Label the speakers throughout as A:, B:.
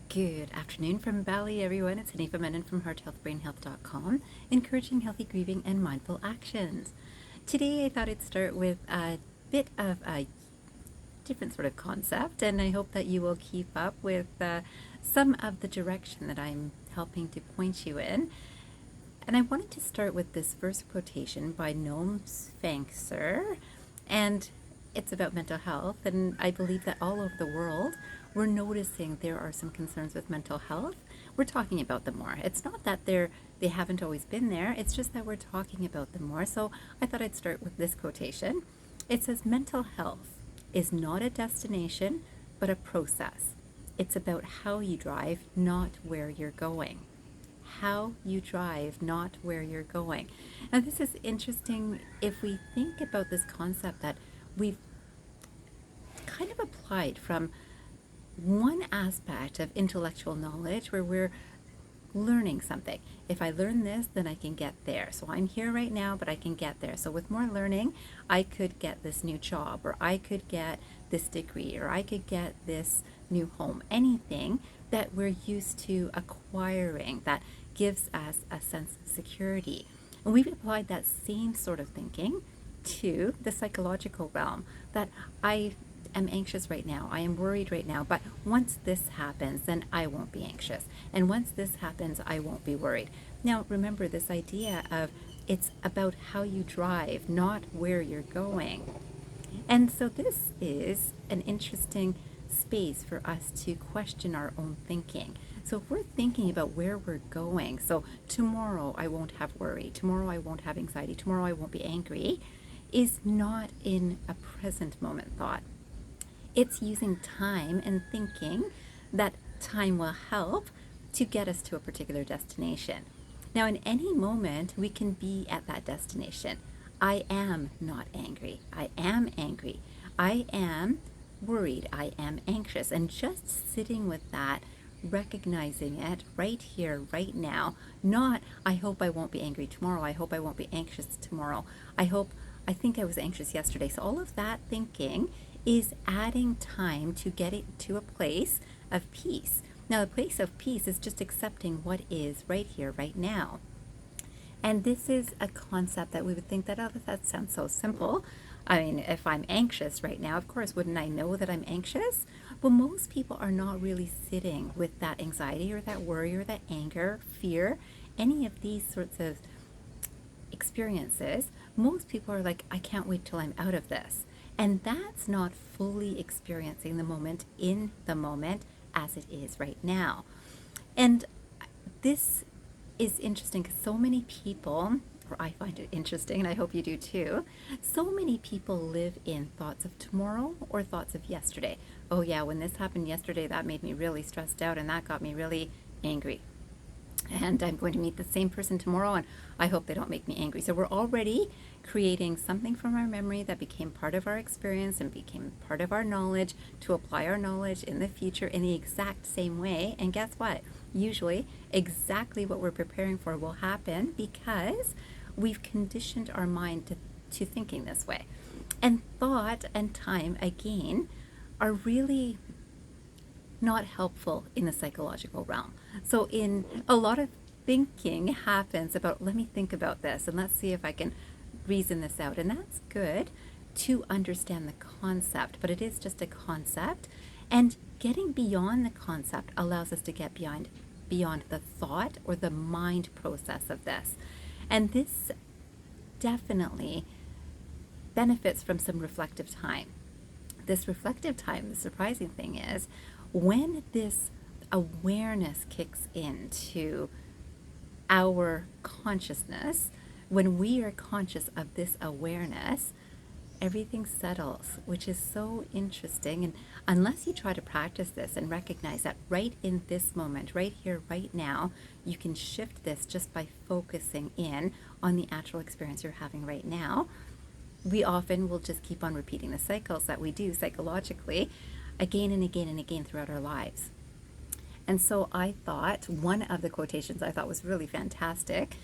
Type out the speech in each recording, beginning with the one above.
A: Good afternoon from Bali, everyone. It's Hanifa Menon from hearthealthbrainhealth.com, encouraging healthy grieving and mindful actions. Today, I thought I'd start with a bit of a different sort of concept, and I hope that you will keep up with some of the direction that I'm helping to point you in. And I wanted to start with this first quotation by Noam Shpancer, and it's about mental health. And I believe that all over the world, we're noticing there are some concerns with mental health. We're talking about them more. It's not that they haven't always been there. It's just that we're talking about them more. So I thought I'd start with this quotation. It says, "Mental health is not a destination, but a process. It's about how you drive, not where you're going." How you drive, not where you're going. Now, this is interesting if we think about this concept that we've kind of applied from one aspect of intellectual knowledge where we're learning something. If I learn this, then I can get there. So I'm here right now, but I can get there. So with more learning, I could get this new job, or I could get this degree, or I could get this new home. Anything that we're used to acquiring that gives us a sense of security. And we've applied that same sort of thinking to the psychological realm, that I am anxious right now, I am worried right now, but once this happens, then I won't be anxious. And once this happens, I won't be worried. Now, remember this idea of it's about how you drive, not where you're going. And so this is an interesting space for us to question our own thinking. So if we're thinking about where we're going, so tomorrow I won't have worry, tomorrow I won't have anxiety, tomorrow I won't be angry, is not in a present moment thought. It's using time and thinking that time will help to get us to a particular destination. Now, in any moment, we can be at that destination. I am not angry. I am angry. I am worried. I am anxious. And just sitting with that, recognizing it right here, right now, not, I hope I won't be angry tomorrow. I hope I won't be anxious tomorrow. I think I was anxious yesterday. So all of that thinking is adding time to get it to a place of peace. Now, the place of peace is just accepting what is right here, right now. And this is a concept that we would think that, oh, that sounds so simple. I mean, if I'm anxious right now, of course, wouldn't I know that I'm anxious? Well, most people are not really sitting with that anxiety or that worry or that anger, fear, any of these sorts of experiences. Most people are like, I can't wait till I'm out of this. And that's not fully experiencing the moment in the moment as it is right now. And this is interesting because so many people, or I find it interesting, and I hope you do too, so many people live in thoughts of tomorrow or thoughts of yesterday. Oh yeah, when this happened yesterday, that made me really stressed out and that got me really angry. And I'm going to meet the same person tomorrow, and I hope they don't make me angry. So we're already creating something from our memory that became part of our experience and became part of our knowledge to apply our knowledge in the future in the exact same way. And guess what? Usually, exactly what we're preparing for will happen because we've conditioned our mind to thinking this way. And thought and time, again, are really not helpful in the psychological realm. So in a lot of thinking happens about, let me think about this and let's see if I can reason this out. And that's good to understand the concept, but it is just a concept. And getting beyond the concept allows us to get beyond the thought or the mind process of this. And this definitely benefits from some reflective time. This reflective time, the surprising thing is, when this awareness kicks into our consciousness, when we are conscious of this awareness, everything settles, which is so interesting. And unless you try to practice this and recognize that right in this moment, right here, right now, you can shift this just by focusing in on the actual experience you're having right now, we often will just keep on repeating the cycles that we do psychologically again and again and again throughout our lives. And so I thought one of the quotations I thought was really fantastic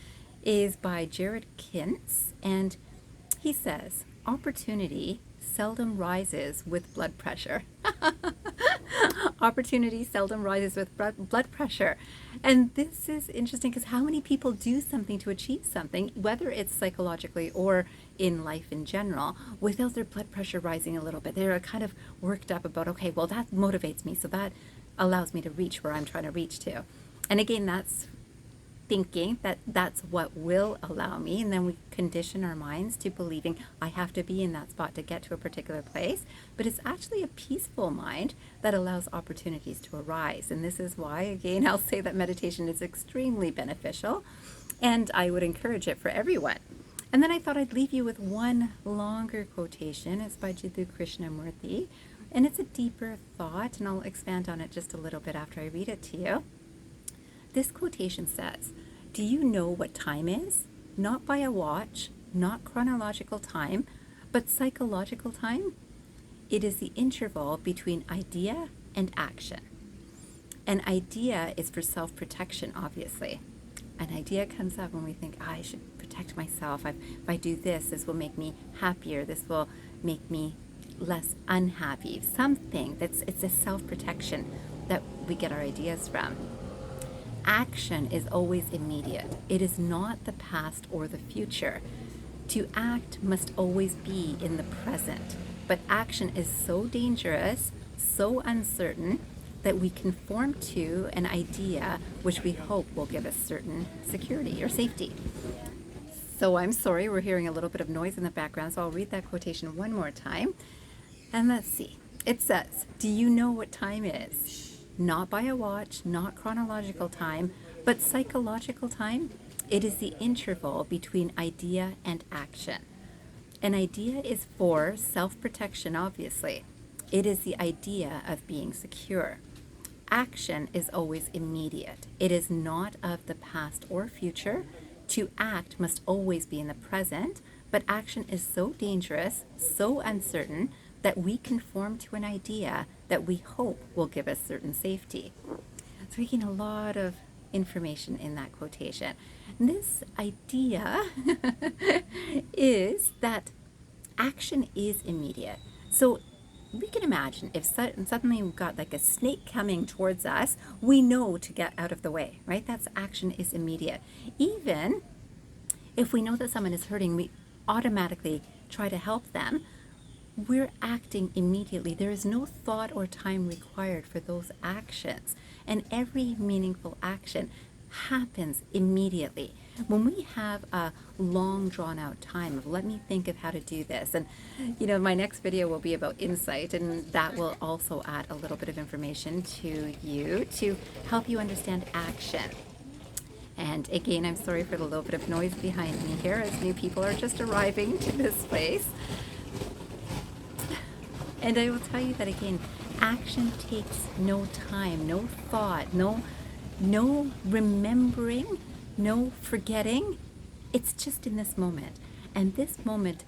A: is by Jarod Kintz, and he says, "Opportunity seldom rises with blood pressure." Opportunity seldom rises with blood pressure. And this is interesting because how many people do something to achieve something, whether it's psychologically or in life in general, without their blood pressure rising a little bit? They're kind of worked up about, okay, well, that motivates me, so that allows me to reach where I'm trying to reach to. And again, that's thinking that that's what will allow me, and then we condition our minds to believing I have to be in that spot to get to a particular place. But it's actually a peaceful mind that allows opportunities to arise. And this is why, again, I'll say that meditation is extremely beneficial, and I would encourage it for everyone. And then I thought I'd leave you with one longer quotation. It's by Jiddu Krishnamurti, and it's a deeper thought, and I'll expand on it just a little bit after I read it to you. This quotation says, "Do you know what time is? Not by a watch, not chronological time, but psychological time. It is the interval between idea and action." An idea is for self-protection, obviously. An idea comes up when we think, I should protect myself. If I do this, this will make me happier. This will make me less unhappy. Something it's a self-protection that we get our ideas from. Action is always immediate. It is not the past or the future. To act must always be in the present. But action is so dangerous, so uncertain, that we conform to an idea which we hope will give us certain security or safety. So I'm sorry, we're hearing a little bit of noise in the background, so I'll read that quotation one more time. And let's see. It says, "Do you know what time is? Not by a watch, not chronological time, but psychological time. It is the interval between idea and action." An idea is for self-protection, obviously. It is the idea of being secure. Action is always immediate. It is not of the past or future. To act must always be in the present, but action is so dangerous, so uncertain, that we conform to an idea that we hope will give us certain safety. So we gain a lot of information in that quotation. And this idea is that action is immediate. So we can imagine if suddenly we've got like a snake coming towards us, we know to get out of the way, right? That's action is immediate. Even if we know that someone is hurting, we automatically try to help them. We're acting immediately. There is no thought or time required for those actions. And every meaningful action happens immediately. When we have a long drawn out time of let me think of how to do this, and my next video will be about insight, and that will also add a little bit of information to you to help you understand action. And again, I'm sorry for the little bit of noise behind me here as new people are just arriving to this place. And I will tell you that again, action takes no time, no thought, no remembering, no forgetting. It's just in this moment. And this moment,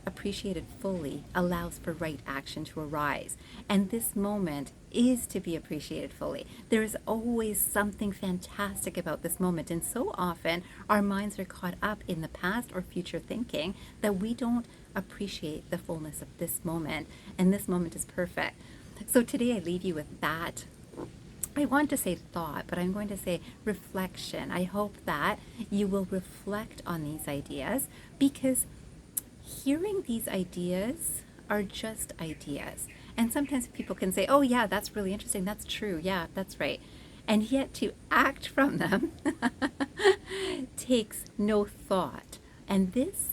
A: appreciated fully, allows for right action to arise. And this moment is to be appreciated fully. There is always something fantastic about this moment. And so often our minds are caught up in the past or future thinking that we don't appreciate the fullness of this moment. And this moment is perfect. So today I leave you with that. I want to say thought, but I'm going to say reflection. I hope that you will reflect on these ideas, because hearing these ideas are just ideas. And sometimes people can say, oh yeah, that's really interesting. That's true. Yeah, that's right. And yet to act from them takes no thought. And this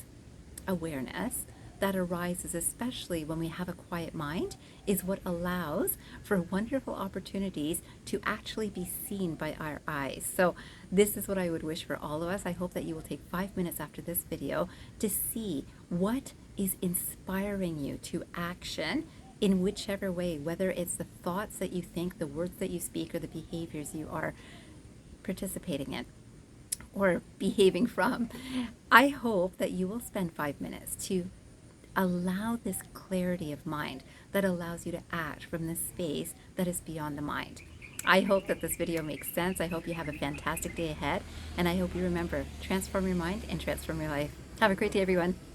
A: awareness that arises, especially when we have a quiet mind, is what allows for wonderful opportunities to actually be seen by our eyes. So this is what I would wish for all of us. I hope that you will take 5 minutes after this video to see what is inspiring you to action in whichever way, whether it's the thoughts that you think, the words that you speak, or the behaviors you are participating in or behaving from. I hope that you will spend 5 minutes to allow this clarity of mind that allows you to act from this space that is beyond the mind. I hope that this video makes sense. I hope you have a fantastic day ahead, and I hope you remember, transform your mind and transform your life. Have a great day, everyone.